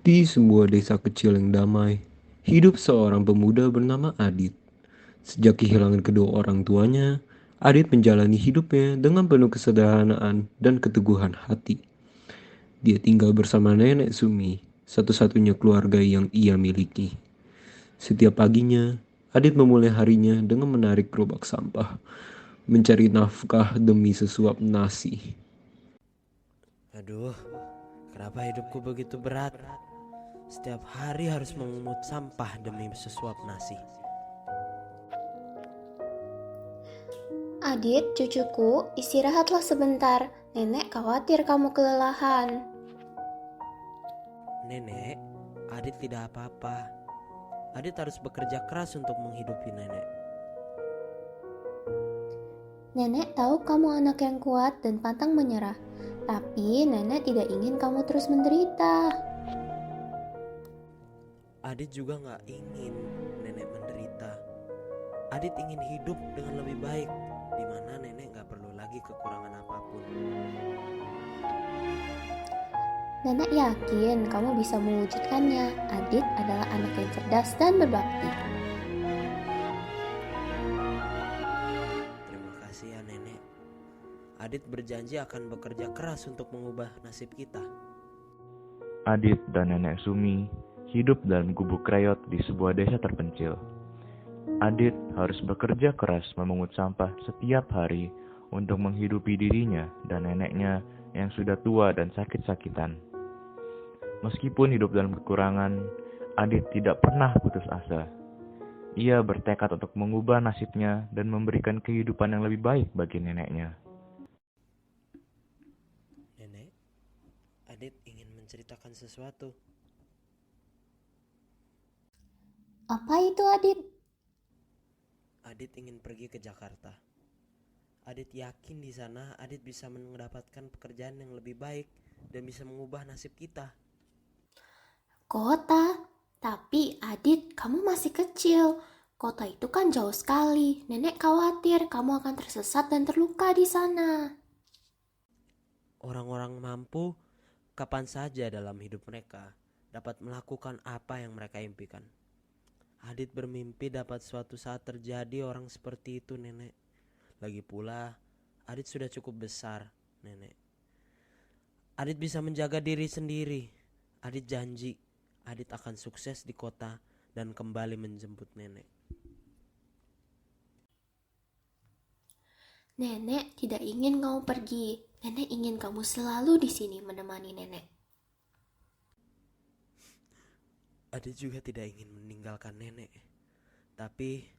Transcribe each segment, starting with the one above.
Di sebuah desa kecil yang damai, hidup seorang pemuda bernama Adit. Sejak kehilangan kedua orang tuanya, Adit menjalani hidupnya dengan penuh kesederhanaan dan keteguhan hati. Dia tinggal bersama nenek Sumi, satu-satunya keluarga yang ia miliki. Setiap paginya, Adit memulai harinya dengan menarik gerobak sampah, mencari nafkah demi sesuap nasi. Aduh, kenapa hidupku begitu berat? Setiap hari harus mengungut sampah demi sesuap nasi. Adit, cucuku, istirahatlah sebentar. Nenek khawatir kamu kelelahan. Nenek, Adit tidak apa-apa. Adit harus bekerja keras untuk menghidupi nenek. Nenek tahu kamu anak yang kuat dan pantang menyerah. Tapi nenek tidak ingin kamu terus menderita. Adit juga gak ingin nenek menderita. Adit ingin hidup dengan lebih baik, di mana nenek gak perlu lagi kekurangan apapun. Nenek yakin kamu bisa mewujudkannya. Adit adalah anak yang cerdas dan berbakti. Terima kasih ya nenek. Adit berjanji akan bekerja keras untuk mengubah nasib kita. Adit dan nenek Sumi hidup dalam gubuk kreyot di sebuah desa terpencil. Adit harus bekerja keras memungut sampah setiap hari untuk menghidupi dirinya dan neneknya yang sudah tua dan sakit-sakitan. Meskipun hidup dalam kekurangan, Adit tidak pernah putus asa. Ia bertekad untuk mengubah nasibnya dan memberikan kehidupan yang lebih baik bagi neneknya. Nenek, Adit ingin menceritakan sesuatu. Apa itu, Adit? Adit ingin pergi ke Jakarta. Adit yakin di sana Adit bisa mendapatkan pekerjaan yang lebih baik dan bisa mengubah nasib kita. Kota? Tapi Adit, kamu masih kecil. Kota itu kan jauh sekali. Nenek khawatir kamu akan tersesat dan terluka di sana. Orang-orang mampu kapan saja dalam hidup mereka dapat melakukan apa yang mereka impikan. Adit bermimpi dapat suatu saat terjadi orang seperti itu, nenek. Lagi pula, Adit sudah cukup besar, nenek. Adit bisa menjaga diri sendiri. Adit janji, Adit akan sukses di kota dan kembali menjemput nenek. Nenek tidak ingin kamu pergi. Nenek ingin kamu selalu di sini menemani nenek. Adit juga tidak ingin meninggalkan nenek. Tapi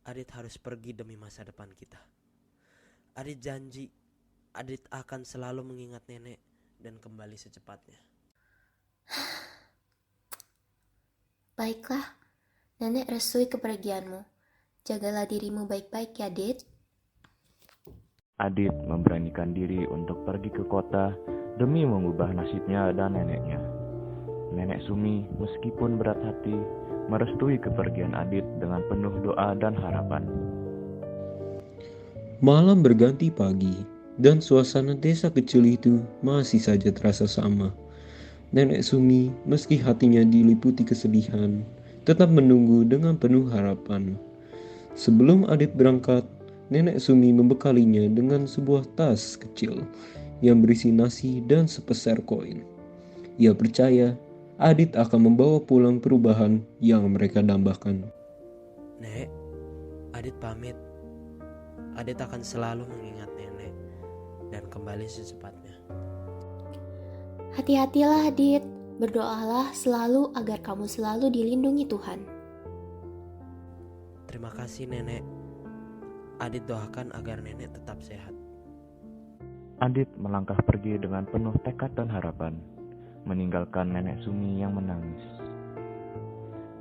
Adit harus pergi demi masa depan kita. Adit janji Adit akan selalu mengingat nenek dan kembali secepatnya. Baiklah, nenek restui kepergianmu. Jagalah dirimu baik-baik ya, Dit. Adit memberanikan diri untuk pergi ke kota demi mengubah nasibnya dan neneknya. Nenek Sumi meskipun berat hati merestui kepergian Adit dengan penuh doa dan harapan. Malam berganti pagi, dan suasana desa kecil itu masih saja terasa sama. Nenek Sumi, meski hatinya diliputi kesedihan, tetap menunggu dengan penuh harapan. Sebelum Adit berangkat, Nenek Sumi membekalinya dengan sebuah tas kecil yang berisi nasi dan sepeser koin. Ia percaya Adit akan membawa pulang perubahan yang mereka dambakan. Nek, Adit pamit. Adit akan selalu mengingat nenek dan kembali secepatnya. Hati-hatilah, Adit. Berdoalah selalu agar kamu selalu dilindungi Tuhan. Terima kasih nenek. Adit doakan agar nenek tetap sehat. Adit melangkah pergi dengan penuh tekad dan harapan, meninggalkan nenek Sumi yang menangis.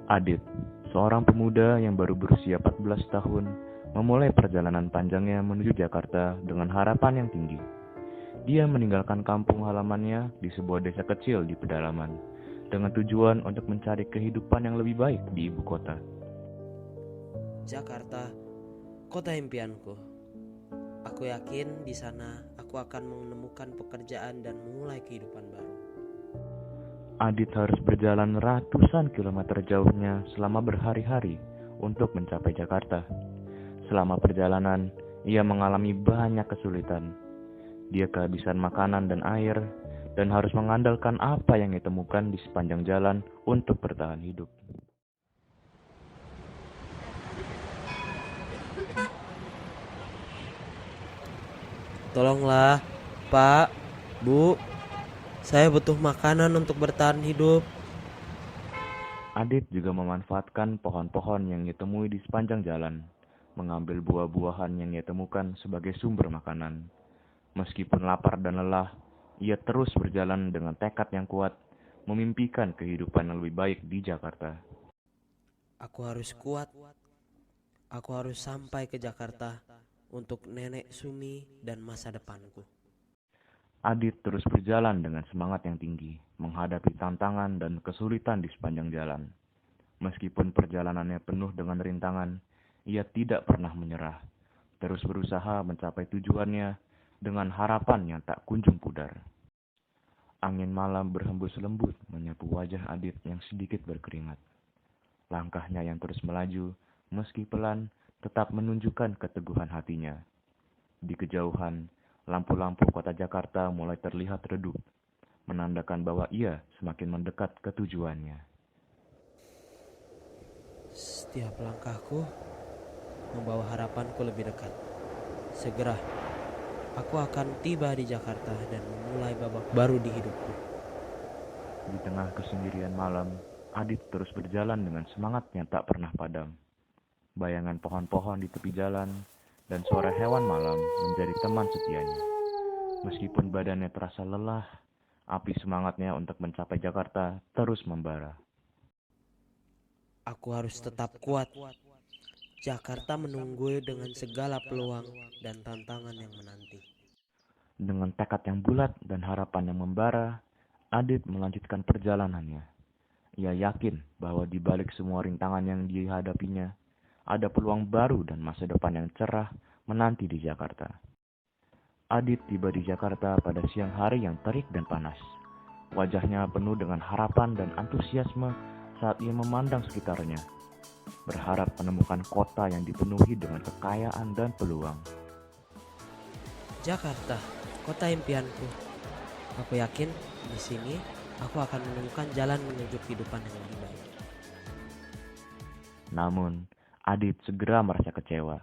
Adit, seorang pemuda yang baru berusia 14 tahun, memulai perjalanan panjangnya menuju Jakarta dengan harapan yang tinggi. Dia meninggalkan kampung halamannya di sebuah desa kecil di pedalaman, dengan tujuan untuk mencari kehidupan yang lebih baik di ibu kota. Jakarta, kota impianku. Aku yakin di sana aku akan menemukan pekerjaan dan memulai kehidupan baru. Adit harus berjalan ratusan kilometer jauhnya selama berhari-hari untuk mencapai Jakarta. Selama perjalanan, ia mengalami banyak kesulitan. Dia kehabisan makanan dan air, dan harus mengandalkan apa yang ditemukan di sepanjang jalan untuk bertahan hidup. Tolonglah, Pak, Bu, saya butuh makanan untuk bertahan hidup. Adit juga memanfaatkan pohon-pohon yang ditemui di sepanjang jalan, mengambil buah-buahan yang ia temukan sebagai sumber makanan. Meskipun lapar dan lelah, ia terus berjalan dengan tekad yang kuat, memimpikan kehidupan yang lebih baik di Jakarta. Aku harus kuat. Aku harus sampai ke Jakarta untuk nenek Sumi dan masa depanku. Adit terus berjalan dengan semangat yang tinggi, menghadapi tantangan dan kesulitan di sepanjang jalan. Meskipun perjalanannya penuh dengan rintangan, ia tidak pernah menyerah, terus berusaha mencapai tujuannya dengan harapan yang tak kunjung pudar. Angin malam berhembus lembut menyapu wajah Adit yang sedikit berkeringat. Langkahnya yang terus melaju, meski pelan, tetap menunjukkan keteguhan hatinya. Di kejauhan, lampu-lampu kota Jakarta mulai terlihat redup, menandakan bahwa ia semakin mendekat ke tujuannya. Setiap langkahku membawa harapanku lebih dekat. Segera, aku akan tiba di Jakarta dan memulai babak baru di hidupku. Di tengah kesendirian malam, Adit terus berjalan dengan semangat yang tak pernah padam. Bayangan pohon-pohon di tepi jalan dan suara hewan malam menjadi teman setianya. Meskipun badannya terasa lelah, api semangatnya untuk mencapai Jakarta terus membara. Aku harus tetap kuat. Jakarta menunggu dengan segala peluang dan tantangan yang menanti. Dengan tekad yang bulat dan harapan yang membara, Adit melanjutkan perjalanannya. Ia yakin bahwa di balik semua rintangan yang dihadapinya, ada peluang baru dan masa depan yang cerah menanti di Jakarta. Adit tiba di Jakarta pada siang hari yang terik dan panas. Wajahnya penuh dengan harapan dan antusiasme saat ia memandang sekitarnya, berharap menemukan kota yang dipenuhi dengan kekayaan dan peluang. Jakarta, kota impianku. Aku yakin di sini aku akan menemukan jalan menuju kehidupan yang lebih baik. Namun, Adit segera merasa kecewa.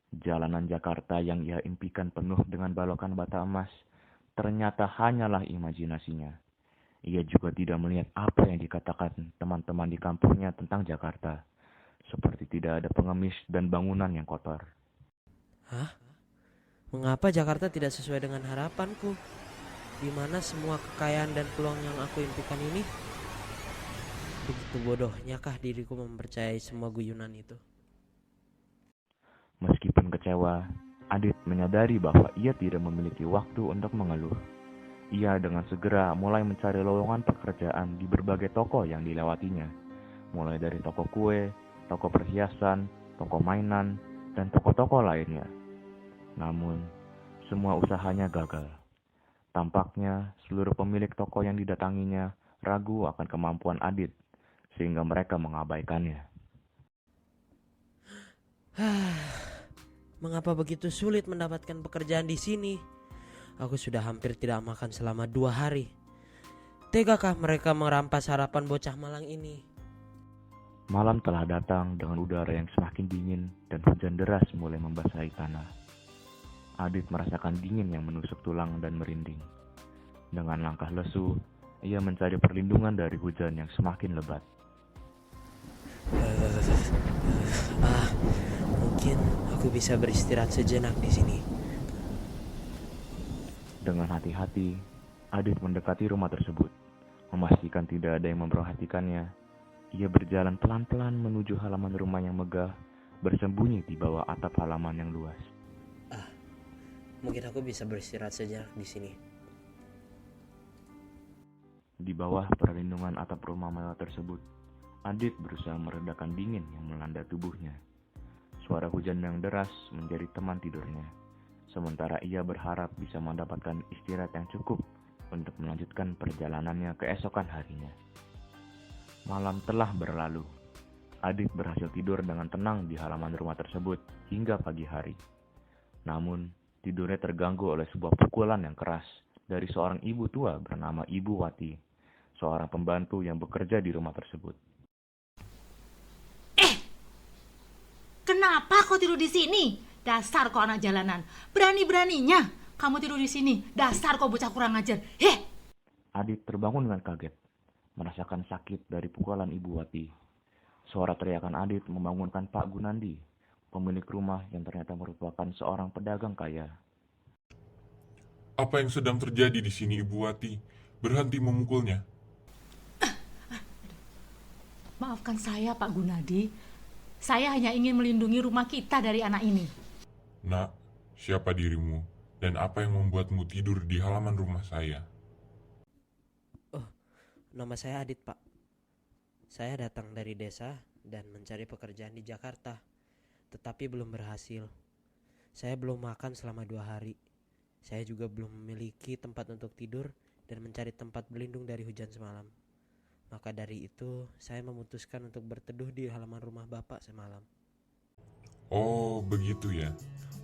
Jalanan Jakarta yang ia impikan penuh dengan balokan bata emas ternyata hanyalah imajinasinya. Ia juga tidak melihat apa yang dikatakan teman-teman di kampungnya tentang Jakarta, seperti tidak ada pengemis dan bangunan yang kotor. Hah? Mengapa Jakarta tidak sesuai dengan harapanku? Di mana semua kekayaan dan peluang yang aku impikan ini? Begitu bodohnya kah diriku mempercayai semua guyonan itu? Meskipun kecewa, Adit menyadari bahwa ia tidak memiliki waktu untuk mengeluh. Ia dengan segera mulai mencari lowongan pekerjaan di berbagai toko yang dilewatinya, mulai dari toko kue, toko perhiasan, toko mainan, dan toko-toko lainnya. Namun, semua usahanya gagal. Tampaknya seluruh pemilik toko yang didatanginya ragu akan kemampuan Adit, sehingga mereka mengabaikannya. Mengapa begitu sulit mendapatkan pekerjaan di sini? Aku sudah hampir tidak makan selama 2 hari. Tegakah mereka merampas harapan bocah malang ini? Malam telah datang dengan udara yang semakin dingin dan hujan deras mulai membasahi tanah. Adit merasakan dingin yang menusuk tulang dan merinding. Dengan langkah lesu, ia mencari perlindungan dari hujan yang semakin lebat. Mungkin aku bisa beristirahat sejenak di sini. Dengan hati-hati, Adit mendekati rumah tersebut. Memastikan tidak ada yang memperhatikannya, ia berjalan pelan-pelan menuju halaman rumah yang megah, bersembunyi di bawah atap halaman yang luas. Mungkin aku bisa beristirahat sejenak di sini. Di bawah perlindungan atap rumah mewah tersebut, Adit berusaha meredakan dingin yang melanda tubuhnya. Suara hujan yang deras menjadi teman tidurnya, sementara ia berharap bisa mendapatkan istirahat yang cukup untuk melanjutkan perjalanannya keesokan harinya. Malam telah berlalu. Adit berhasil tidur dengan tenang di halaman rumah tersebut hingga pagi hari. Namun, tidurnya terganggu oleh sebuah pukulan yang keras dari seorang ibu tua bernama Ibu Wati, seorang pembantu yang bekerja di rumah tersebut. Kenapa kau tidur di sini? Dasar kau anak jalanan. Berani-beraninya kamu tidur di sini. Dasar kau bocah kurang ajar. Adit terbangun dengan kaget, merasakan sakit dari pukulan Ibu Wati. Suara teriakan Adit membangunkan Pak Gunandi, pemilik rumah yang ternyata merupakan seorang pedagang kaya. Apa yang sedang terjadi di sini, Ibu Wati? Berhenti memukulnya. Maafkan saya, Pak Gunadi. Saya hanya ingin melindungi rumah kita dari anak ini. Nak, siapa dirimu? Dan apa yang membuatmu tidur di halaman rumah saya? Nama saya Adit, Pak. Saya datang dari desa dan mencari pekerjaan di Jakarta, tetapi belum berhasil. Saya belum makan selama 2 hari. Saya juga belum memiliki tempat untuk tidur dan mencari tempat berlindung dari hujan semalam. Maka dari itu, saya memutuskan untuk berteduh di halaman rumah Bapak semalam. Oh, begitu ya.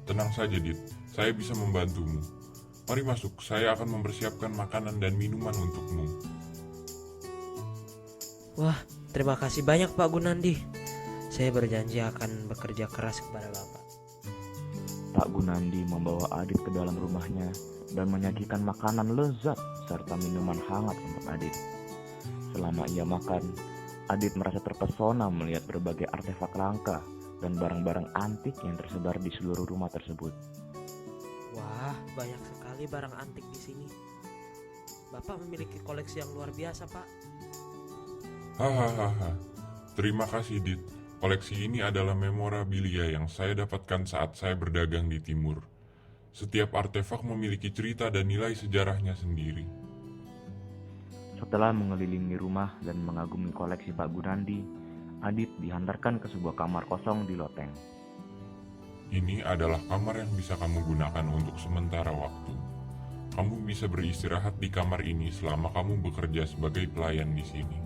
Tenang saja, Dit. Saya bisa membantumu. Mari masuk, saya akan mempersiapkan makanan dan minuman untukmu. Wah, terima kasih banyak Pak Gunandi. Saya berjanji akan bekerja keras kepada Bapak. Pak Gunandi membawa Adit ke dalam rumahnya dan menyajikan makanan lezat serta minuman hangat untuk Adit. Selama ia makan, Adit merasa terpesona melihat berbagai artefak langka dan barang-barang antik yang tersebar di seluruh rumah tersebut. Wah, banyak sekali barang antik di sini. Bapak memiliki koleksi yang luar biasa, Pak. Hahaha. Terima kasih, Dit. Koleksi ini adalah memorabilia yang saya dapatkan saat saya berdagang di timur. Setiap artefak memiliki cerita dan nilai sejarahnya sendiri. Setelah mengelilingi rumah dan mengagumi koleksi Pak Gunandi, Adit dihantarkan ke sebuah kamar kosong di loteng. Ini adalah kamar yang bisa kamu gunakan untuk sementara waktu. Kamu bisa beristirahat di kamar ini selama kamu bekerja sebagai pelayan di sini.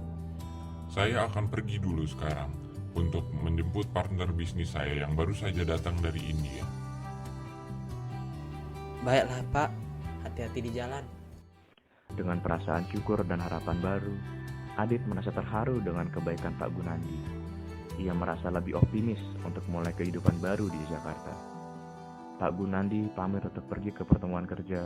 Saya akan pergi dulu sekarang untuk menjemput partner bisnis saya yang baru saja datang dari India. Baiklah, Pak. Hati-hati di jalan. Dengan perasaan syukur dan harapan baru, Adit merasa terharu dengan kebaikan Pak Gunandi. Ia merasa lebih optimis untuk mulai kehidupan baru di Jakarta. Pak Gunandi pamit untuk pergi ke pertemuan kerja,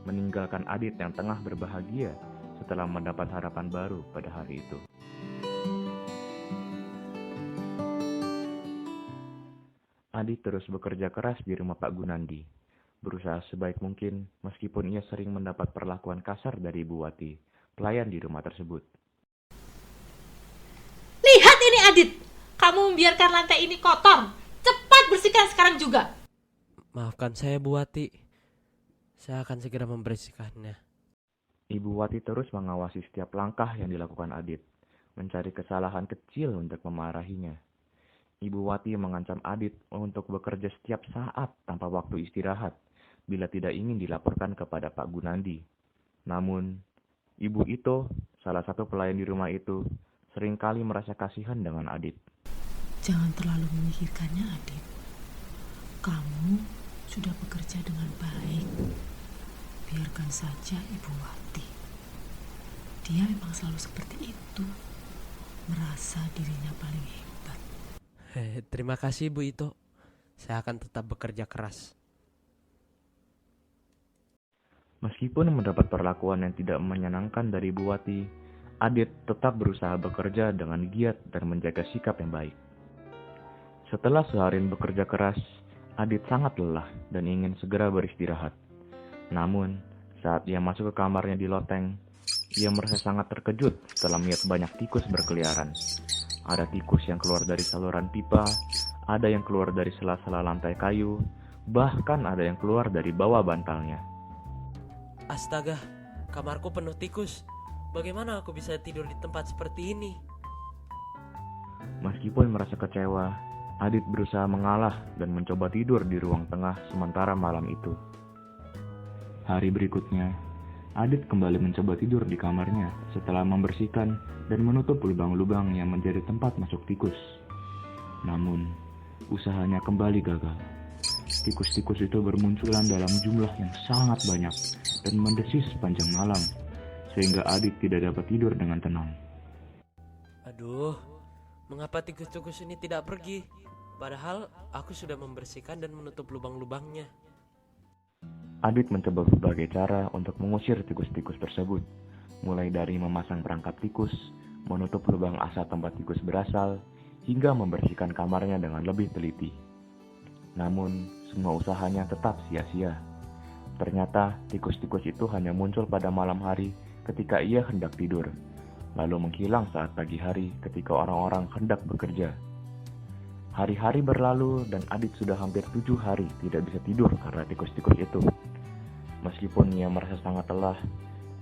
meninggalkan Adit yang tengah berbahagia setelah mendapat harapan baru pada hari itu. Adit terus bekerja keras di rumah Pak Gunandi, berusaha sebaik mungkin meskipun ia sering mendapat perlakuan kasar dari Ibu Wati, pelayan di rumah tersebut. Lihat ini Adit, kamu membiarkan lantai ini kotor. Cepat bersihkan sekarang juga. Maafkan saya, Bu Wati. Saya akan segera membersihkannya. Ibu Wati terus mengawasi setiap langkah yang dilakukan Adit, mencari kesalahan kecil untuk memarahinya. Ibu Wati mengancam Adit untuk bekerja setiap saat tanpa waktu istirahat bila tidak ingin dilaporkan kepada Pak Gunandi. Namun, Ibu Ito, salah satu pelayan di rumah itu, seringkali merasa kasihan dengan Adit. Jangan terlalu memikirkannya, Adit. Kamu sudah bekerja dengan baik. Biarkan saja Ibu Wati. Dia memang selalu seperti itu, merasa dirinya paling hebat. Terima kasih, Bu Ito. Saya akan tetap bekerja keras. Meskipun mendapat perlakuan yang tidak menyenangkan dari Ibu Wati, Adit tetap berusaha bekerja dengan giat dan menjaga sikap yang baik. Setelah seharian bekerja keras, Adit sangat lelah dan ingin segera beristirahat. Namun, saat ia masuk ke kamarnya di loteng, ia merasa sangat terkejut setelah melihat banyak tikus berkeliaran. Ada tikus yang keluar dari saluran pipa, ada yang keluar dari sela-sela lantai kayu, bahkan ada yang keluar dari bawah bantalnya. Astaga, kamarku penuh tikus. Bagaimana aku bisa tidur di tempat seperti ini? Meskipun merasa kecewa, Adit berusaha mengalah dan mencoba tidur di ruang tengah sementara malam itu. Hari berikutnya, Adit kembali mencoba tidur di kamarnya setelah membersihkan dan menutup lubang-lubang yang menjadi tempat masuk tikus. Namun, usahanya kembali gagal. Tikus-tikus itu bermunculan dalam jumlah yang sangat banyak dan mendesis sepanjang malam, sehingga Adit tidak dapat tidur dengan tenang. Aduh, mengapa tikus-tikus ini tidak pergi? Padahal aku sudah membersihkan dan menutup lubang-lubangnya. Adit mencoba berbagai cara untuk mengusir tikus-tikus tersebut, mulai dari memasang perangkap tikus, menutup lubang asap tempat tikus berasal, hingga membersihkan kamarnya dengan lebih teliti. Namun, semua usahanya tetap sia-sia. Ternyata, tikus-tikus itu hanya muncul pada malam hari ketika ia hendak tidur, lalu menghilang saat pagi hari ketika orang-orang hendak bekerja. Hari-hari berlalu dan Adit sudah hampir 7 hari tidak bisa tidur karena tikus-tikus itu. Meskipun ia merasa sangat lelah,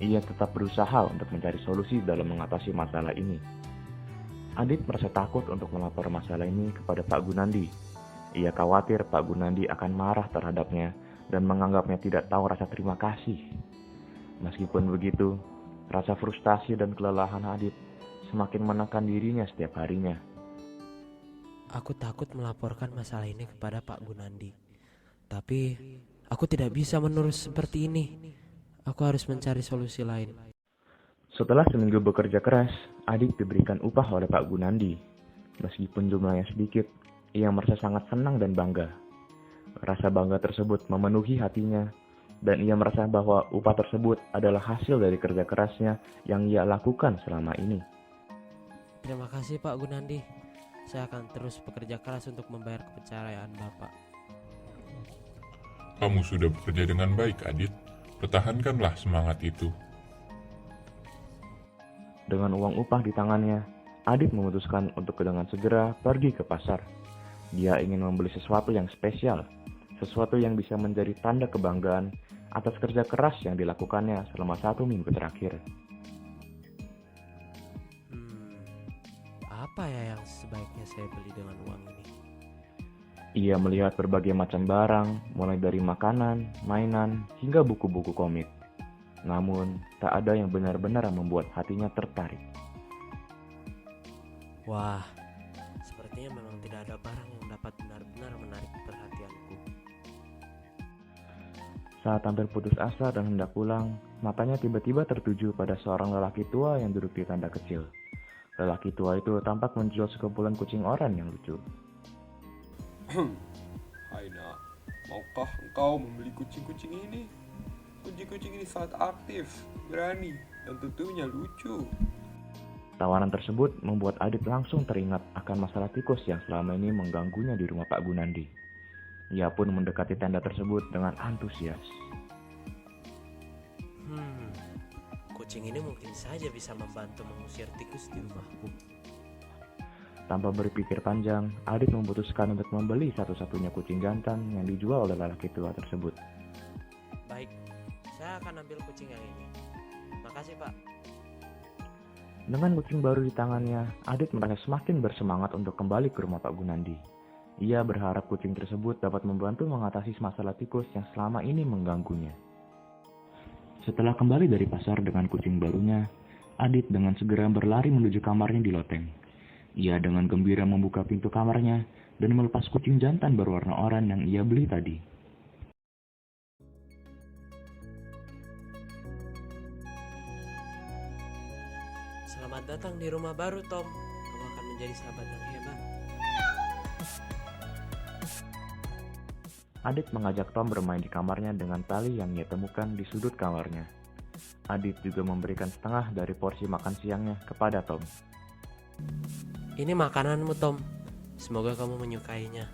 ia tetap berusaha untuk mencari solusi dalam mengatasi masalah ini. Adit merasa takut untuk melapor masalah ini kepada Pak Gunandi. Ia khawatir Pak Gunandi akan marah terhadapnya dan menganggapnya tidak tahu rasa terima kasih. Meskipun begitu, rasa frustasi dan kelelahan Adit semakin menekan dirinya setiap harinya. Aku takut melaporkan masalah ini kepada Pak Gunandi. Tapi aku tidak bisa menerus seperti ini. Aku harus mencari solusi lain. Setelah seminggu bekerja keras, Adit diberikan upah oleh Pak Gunandi. Meskipun jumlahnya sedikit, ia merasa sangat senang dan bangga. Rasa bangga tersebut memenuhi hatinya, dan ia merasa bahwa upah tersebut adalah hasil dari kerja kerasnya yang ia lakukan selama ini. Terima kasih Pak Gunandi. Saya akan terus bekerja keras untuk membayar kepercayaan Bapak. Kamu sudah bekerja dengan baik, Adit. Pertahankanlah semangat itu. Dengan uang upah di tangannya, Adit memutuskan untuk dengan segera pergi ke pasar. Dia ingin membeli sesuatu yang spesial, sesuatu yang bisa menjadi tanda kebanggaan atas kerja keras yang dilakukannya selama 1 minggu terakhir. Apa ya yang sebaiknya saya beli dengan uang ini? Ia melihat berbagai macam barang, mulai dari makanan, mainan, hingga buku-buku komik. Namun, tak ada yang benar-benar membuat hatinya tertarik. Wah, sepertinya memang tidak ada barang yang dapat benar-benar menarik perhatianku. Saat hampir putus asa dan hendak pulang, matanya tiba-tiba tertuju pada seorang lelaki tua yang duduk di tenda kecil. Lelaki tua itu tampak menjual sekumpulan kucing oranye yang lucu. Hai nak, maukah engkau membeli kucing-kucing ini? Kucing-kucing ini sangat aktif, berani, dan tentunya lucu. Tawaran tersebut membuat Adit langsung teringat akan masalah tikus yang selama ini mengganggunya di rumah Pak Gunandi. Ia pun mendekati tenda tersebut dengan antusias. Kucing ini mungkin saja bisa membantu mengusir tikus di rumahku. Tanpa berpikir panjang, Adit memutuskan untuk membeli satu-satunya kucing jantan yang dijual oleh lelaki tua tersebut. Baik, saya akan ambil kucing yang ini. Makasih Pak. Dengan kucing baru di tangannya, Adit merasa semakin bersemangat untuk kembali ke rumah Pak Gunandi. Ia berharap kucing tersebut dapat membantu mengatasi masalah tikus yang selama ini mengganggunya. Setelah kembali dari pasar dengan kucing barunya, Adit dengan segera berlari menuju kamarnya di loteng. Ia dengan gembira membuka pintu kamarnya dan melepas kucing jantan berwarna oranye yang ia beli tadi. Selamat datang di rumah baru, Tom. Kamu akan menjadi sahabat yang hebat. Adit mengajak Tom bermain di kamarnya dengan tali yang ia temukan di sudut kamarnya. Adit juga memberikan setengah dari porsi makan siangnya kepada Tom. Ini makananmu, Tom. Semoga kamu menyukainya.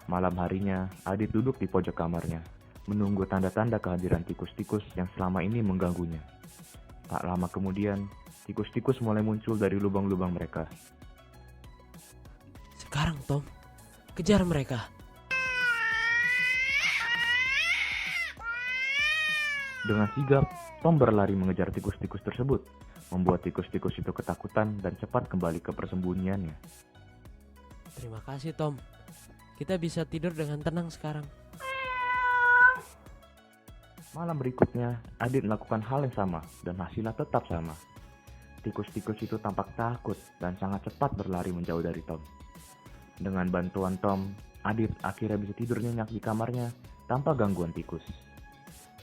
Malam harinya, Adit duduk di pojok kamarnya, menunggu tanda-tanda kehadiran tikus-tikus yang selama ini mengganggunya. Tak lama kemudian, tikus-tikus mulai muncul dari lubang-lubang mereka. Sekarang, Tom, kejar mereka. Dengan sigap, Tom berlari mengejar tikus-tikus tersebut, membuat tikus-tikus itu ketakutan dan cepat kembali ke persembunyiannya. Terima kasih, Tom. Kita bisa tidur dengan tenang sekarang. Malam berikutnya, Adit melakukan hal yang sama dan hasilnya tetap sama. Tikus-tikus itu tampak takut dan sangat cepat berlari menjauh dari Tom. Dengan bantuan Tom, Adit akhirnya bisa tidur nyenyak di kamarnya tanpa gangguan tikus.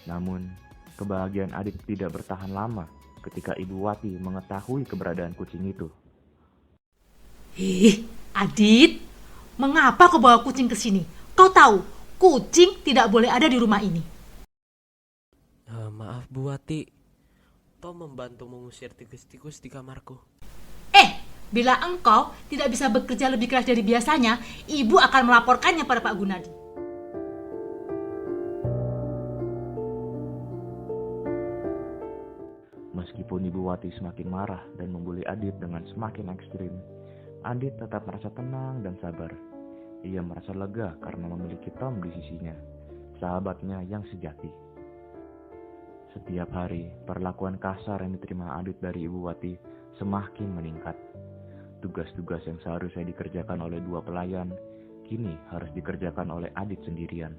Namun, kebahagiaan Adit tidak bertahan lama ketika Ibu Wati mengetahui keberadaan kucing itu. Adit, mengapa kau bawa kucing ke sini? Kau tahu, kucing tidak boleh ada di rumah ini. Maaf Bu Wati, Tom membantu mengusir tikus-tikus di kamarku. Bila engkau tidak bisa bekerja lebih keras dari biasanya, ibu akan melaporkannya pada Pak Gunadi. Meskipun Ibu Wati semakin marah dan membuli Adit dengan semakin ekstrim, Adit tetap merasa tenang dan sabar. Ia merasa lega karena memiliki Tom di sisinya, sahabatnya yang sejati. Setiap hari, perlakuan kasar yang diterima Adit dari Ibu Wati semakin meningkat. Tugas-tugas yang seharusnya dikerjakan oleh 2 pelayan, kini harus dikerjakan oleh Adit sendirian.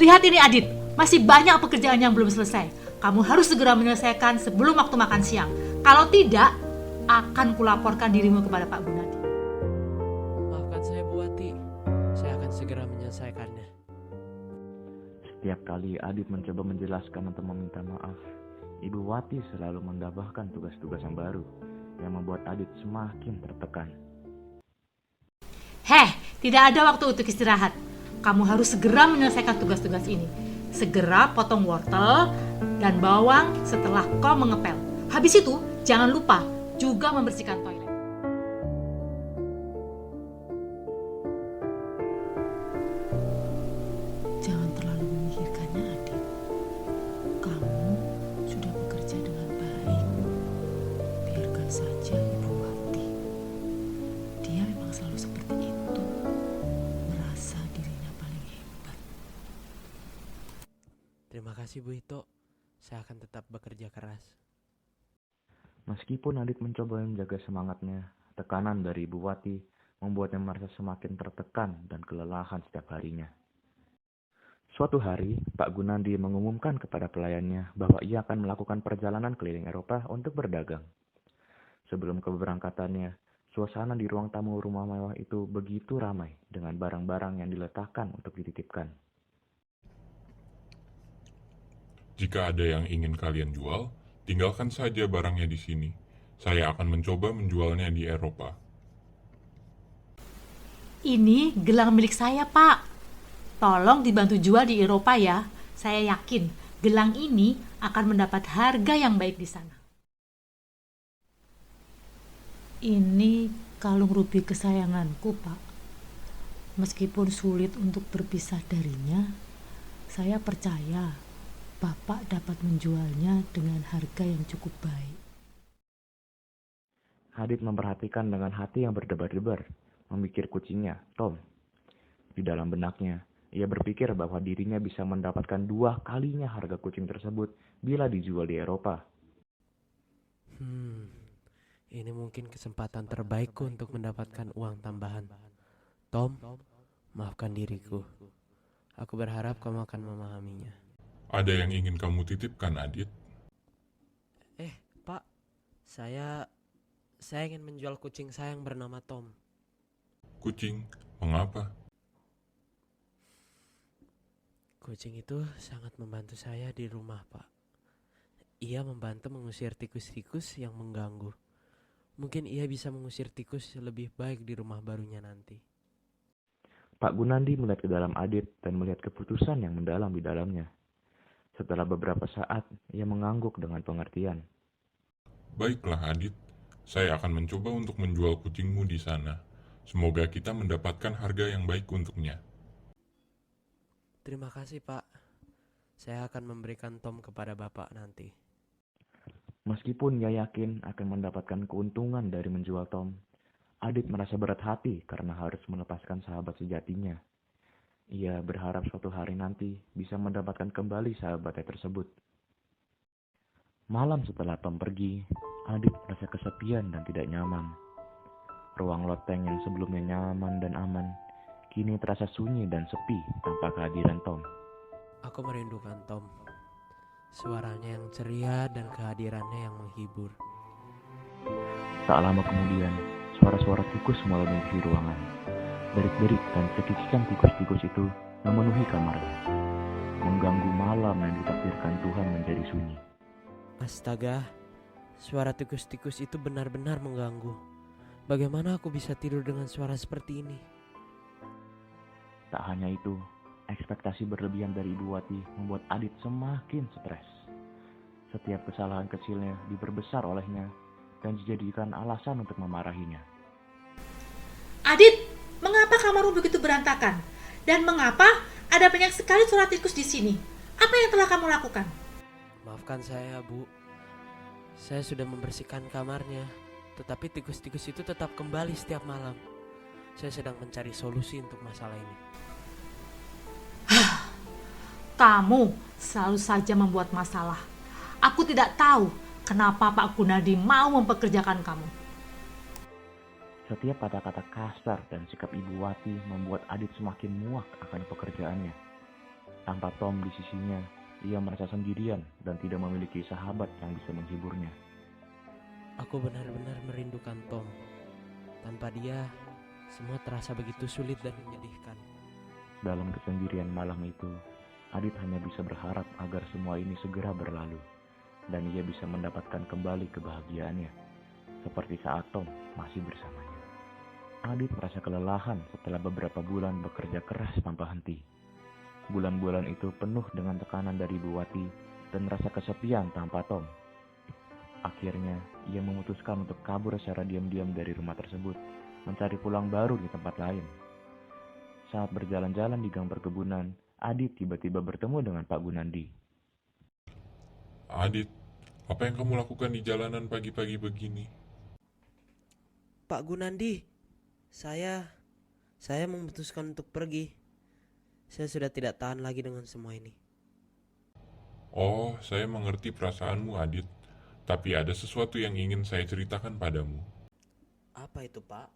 Lihat ini Adit, masih banyak pekerjaan yang belum selesai. Kamu harus segera menyelesaikan sebelum waktu makan siang. Kalau tidak, akan kulaporkan dirimu kepada Pak Gunadi. Maafkan saya Bu Wati, saya akan segera menyelesaikannya. Setiap kali Adit mencoba menjelaskan atau meminta maaf, Ibu Wati selalu menambahkan tugas-tugas yang baru yang membuat Adit semakin tertekan. Tidak ada waktu untuk istirahat. Kamu harus segera menyelesaikan tugas-tugas ini. Segera potong wortel dan bawang setelah kau mengepel. Habis itu, jangan lupa juga membersihkan toilet. Jangan terlalu memikirkannya, Adit. Kamu sudah bekerja dengan baik. Biarkan saja Ibu Wati. Dia memang selalu seperti itu. Merasa dirinya paling hebat. Terima kasih Bu Ito, saya akan tetap bekerja keras. Meskipun Adit mencoba menjaga semangatnya, tekanan dari Ibu Wati membuatnya merasa semakin tertekan dan kelelahan setiap harinya. Suatu hari, Pak Gunadi mengumumkan kepada pelayannya bahwa ia akan melakukan perjalanan keliling Eropa untuk berdagang. Sebelum keberangkatannya, suasana di ruang tamu rumah mewah itu begitu ramai dengan barang-barang yang diletakkan untuk dititipkan. Jika ada yang ingin kalian jual, tinggalkan saja barangnya di sini. Saya akan mencoba menjualnya di Eropa. Ini gelang milik saya, Pak. Tolong dibantu jual di Eropa ya. Saya yakin gelang ini akan mendapat harga yang baik di sana. Ini kalung rubi kesayanganku, Pak. Meskipun sulit untuk berpisah darinya, saya percaya Bapak dapat menjualnya dengan harga yang cukup baik. Adit memperhatikan dengan hati yang berdebar-debar, memikir kucingnya, Tom. Di dalam benaknya, ia berpikir bahwa dirinya bisa mendapatkan 2 kalinya harga kucing tersebut bila dijual di Eropa. Ini mungkin kesempatan terbaikku untuk mendapatkan uang tambahan. Tom, maafkan diriku. Aku berharap kamu akan memahaminya. Ada yang ingin kamu titipkan, Adit? Pak, saya ingin menjual kucing saya yang bernama Tom. Kucing? Mengapa? Kucing itu sangat membantu saya di rumah, Pak. Ia membantu mengusir tikus-tikus yang mengganggu. Mungkin ia bisa mengusir tikus lebih baik di rumah barunya nanti. Pak Gunadi melihat ke dalam Adit dan melihat keputusan yang mendalam di dalamnya. Setelah beberapa saat, ia mengangguk dengan pengertian. Baiklah, Adit. Saya akan mencoba untuk menjual kucingmu di sana. Semoga kita mendapatkan harga yang baik untuknya. Terima kasih, Pak. Saya akan memberikan Tom kepada Bapak nanti. Meskipun ia yakin akan mendapatkan keuntungan dari menjual Tom, Adit merasa berat hati karena harus melepaskan sahabat sejatinya. Ia berharap suatu hari nanti bisa mendapatkan kembali sahabatnya tersebut. Malam setelah Tom pergi, Adit merasa kesepian dan tidak nyaman. Ruang loteng yang sebelumnya nyaman dan aman, kini terasa sunyi dan sepi tanpa kehadiran Tom. Aku merindukan Tom. Suaranya yang ceria dan kehadirannya yang menghibur. Tak lama kemudian, suara-suara tikus mulai mengisi ruangan. Derik-derik dan cekikikan tikus-tikus itu memenuhi kamarnya, mengganggu malam yang ditakdirkan Tuhan menjadi sunyi. Astaga, suara tikus-tikus itu benar-benar mengganggu. Bagaimana aku bisa tidur dengan suara seperti ini? Tak hanya itu, ekspektasi berlebihan dari Ibu Wati membuat Adit semakin stres. Setiap kesalahan kecilnya diperbesar olehnya dan dijadikan alasan untuk memarahinya. Adit, mengapa kamarmu begitu berantakan? Dan mengapa ada banyak sekali suara tikus di sini? Apa yang telah kamu lakukan? Maafkan saya, Bu. Saya sudah membersihkan kamarnya, tetapi tikus-tikus itu tetap kembali setiap malam. Saya sedang mencari solusi untuk masalah ini. Kamu selalu saja membuat masalah. Aku tidak tahu kenapa Pak Gunadi mau mempekerjakan kamu. Setiap kata-kata kasar dan sikap Ibu Wati membuat Adit semakin muak akan pekerjaannya. Tanpa Tom di sisinya, ia merasa sendirian dan tidak memiliki sahabat yang bisa menghiburnya. Aku benar-benar merindukan Tom. Tanpa dia, semua terasa begitu sulit dan menyedihkan. Dalam kesendirian malam itu, Adit hanya bisa berharap agar semua ini segera berlalu, dan ia bisa mendapatkan kembali kebahagiaannya, seperti saat Tom masih bersamanya. Adit merasa kelelahan setelah beberapa bulan bekerja keras tanpa henti. Bulan-bulan itu penuh dengan tekanan dari Bu Wati dan rasa kesepian tanpa Tom. Akhirnya, ia memutuskan untuk kabur secara diam-diam dari rumah tersebut, mencari pulang baru di tempat lain. Saat berjalan-jalan di gang perkebunan, Adit tiba-tiba bertemu dengan Pak Gunandi. Adit, apa yang kamu lakukan di jalanan pagi-pagi begini? Pak Gunandi, saya memutuskan untuk pergi. Saya sudah tidak tahan lagi dengan semua ini. Oh, saya mengerti perasaanmu, Adit. Tapi ada sesuatu yang ingin saya ceritakan padamu. Apa itu, Pak?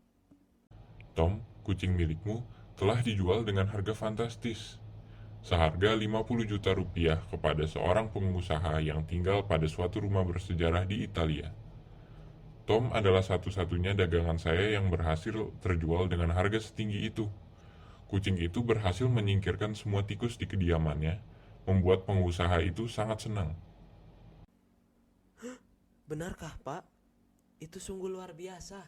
Tom, kucing milikmu, telah dijual dengan harga fantastis. Seharga 50 juta rupiah kepada seorang pengusaha yang tinggal pada suatu rumah bersejarah di Italia. Tom adalah satu-satunya dagangan saya yang berhasil terjual dengan harga setinggi itu. Kucing itu berhasil menyingkirkan semua tikus di kediamannya, membuat pengusaha itu sangat senang. Benarkah, Pak? Itu sungguh luar biasa.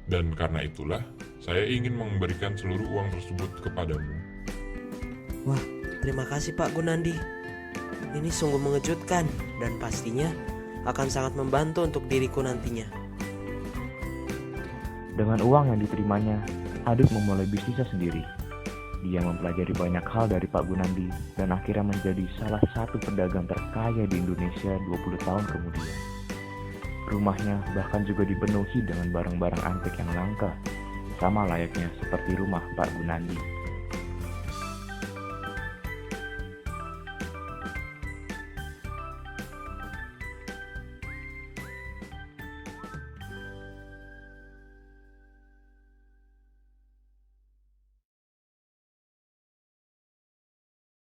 Dan karena itulah, saya ingin memberikan seluruh uang tersebut kepadamu. Wah, terima kasih Pak Gunandi. Ini sungguh mengejutkan dan pastinya akan sangat membantu untuk diriku nantinya. Dengan uang yang diterimanya, Adit memulai bisnisnya sendiri. Dia mempelajari banyak hal dari Pak Gunandi dan akhirnya menjadi salah satu pedagang terkaya di Indonesia 20 tahun kemudian. Rumahnya bahkan juga dipenuhi dengan barang-barang antik yang langka, sama layaknya seperti rumah Pak Gunandi.